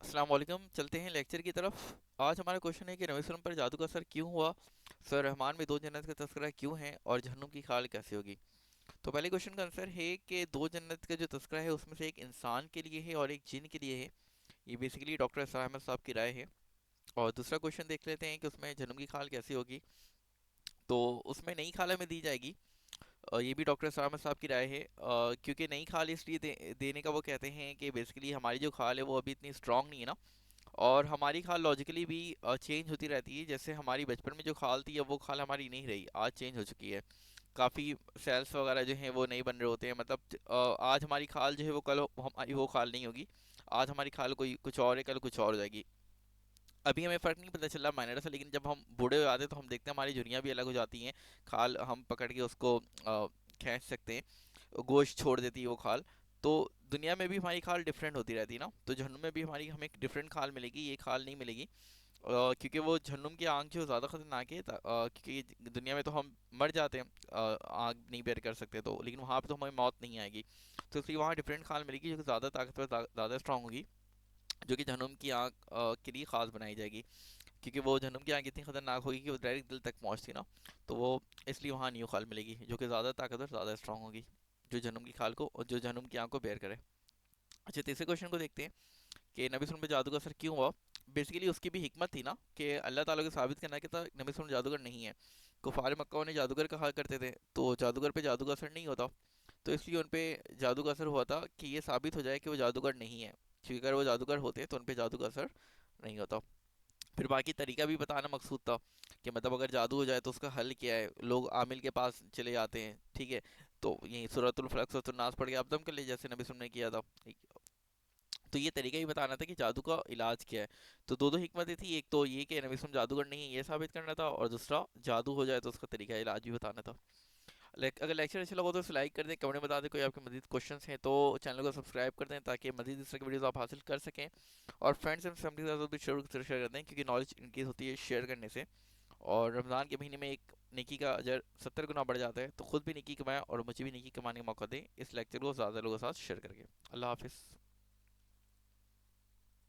अस्सलाम वालेकुम। चलते हैं लेक्चर की तरफ। आज हमारा क्वेश्चन है कि नबी वसल्लम पर जादू का असर क्यों हुआ, सर रहमान में दो जन्नत का तस्करा क्यों है और जहन्नुम की खाल कैसे होगी। तो पहले क्वेश्चन का आंसर है कि दो जन्नत का जो तस्करा है उसमें से एक इंसान के लिए है और एक जिन के लिए है। ये बेसिकली डॉक्टर असरार अहमद साहब की राय है। और दूसरा क्वेश्चन देख लेते हैं कि उसमें जहन्नुम की खाल कैसे होगी। तो उसमें नई खाल हमें दी जाएगी। ये भी डॉक्टर असरार अहमद साहब की राय है, क्योंकि नई खाल इसलिए देने का वो कहते हैं कि बेसिकली हमारी जो खाल है वो अभी इतनी स्ट्रांग नहीं है ना। और हमारी खाल लॉजिकली भी चेंज होती रहती है। जैसे हमारी बचपन में जो खाल थी अब वो खाल हमारी नहीं रही, आज चेंज हो चुकी है। काफ़ी सेल्स वगैरह जो हैं वो नहीं बन रहे होते हैं। मतलब आज हमारी खाल जो है वो कल हमारी वो खाल नहीं होगी। आज हमारी खाल कोई कुछ और है, कल कुछ और हो जाएगी। अभी हमें फ़र्क नहीं पता चल रहा माइनर से, लेकिन जब हम बूढ़े हो जाते हैं तो हम देखते हैं हमारी दुनिया भी अलग हो जाती है। खाल हम पकड़ के उसको खींच सकते हैं, गोश्त छोड़ देती है वो खाल। तो दुनिया में भी हमारी खाल डिफरेंट होती रहती है ना। तो जहन्नुम में भी हमारी हमें एक डिफरेंट खाल मिलेगी, ये खाल नहीं मिलेगी। क्योंकि वो जहन्नुम की आग जो ज़्यादा खतरनाक है, क्योंकि दुनिया में तो हम मर जाते हैं, आग नहीं बेर कर सकते तो, लेकिन वहाँ पे तो हमें मौत नहीं आएगी। तो इसलिए वहाँ डिफरेंट खाल मिलेगी जो कि ज़्यादा ताकतवर, ज़्यादा स्ट्रांग होगी, जो कि जहन्नुम की आग के लिए ख़ास बनाई जाएगी। क्योंकि वो जहन्नुम की आग इतनी खतरनाक होगी कि वो डायरेक्ट दिल तक पहुँचती ना। तो वो इसलिए वहाँ न्यू खाल मिलेगी जो कि ज़्यादा ताकतवर, ज़्यादा स्ट्रांग होगी, जो जहन्नुम की खाल को और जो जहन्नुम की आग को बेर करे। अच्छा, तीसरे क्वेश्चन को देखते हैं कि नबी वसल्लम पे जादू का असर क्यों हुआ। बेसिकली उसकी भी हिकमत थी ना कि अल्लाह ताला को साबित करना कि था नबी वसल्लम जादूगर नहीं है। कुफार मक्का उन्हें जादूगर कहा करते थे, तो जादूगर पे जादू का असर नहीं होता। तो इसलिए उन पे जादू का असर हुआ था कि ये साबित हो जाए कि वो जादूगर नहीं है। क्योंकि अगर वो जादूगर होते तो उन पे जादू का असर नहीं होता। फिर बाकी तरीका भी बताना मकसूद था कि मतलब अगर जादू हो जाए तो उसका हल क्या है। लोग आमिल के पास चले जाते हैं, ठीक है, तो यही सूरतुल फलक सूरतुल नास पढ़ के आप दम कर ले, जैसे नबी वसल्लम ने किया था। तो ये तरीका ही बताना था कि जादू का इलाज क्या है। तो दो दो हिकमतें थी, एक तो ये कि नबी वसल्लम जादूगर नहीं है ये साबित करना था, और दूसरा जादू हो जाए तो उसका तरीका इलाज भी बताना था। अगर लेक्चर अच्छा लगा तो इसे लाइक कर दें, कमेंट में बता दें कोई आपके मजीद क्वेश्चंस हैं तो चैनल को सब्सक्राइब कर दें ताकि मजीद इस तरह की वीडियोस आप हासिल कर सकें। और फ्रेंड्स एंड फैमिली के साथ भी शेयर कर दें, क्योंकि नॉलेज इनक्रीज होती है शेयर करने से। और रमज़ान के महीने में एक नेकी का अजर 70 गुना बढ़ जाता है, तो खुद भी नेकी कमाएं और मुझे भी नेकी कमाने का मौका दें इस लेक्चर को ज़्यादा लोगों के साथ शेयर करके। अल्लाह हाफिज़।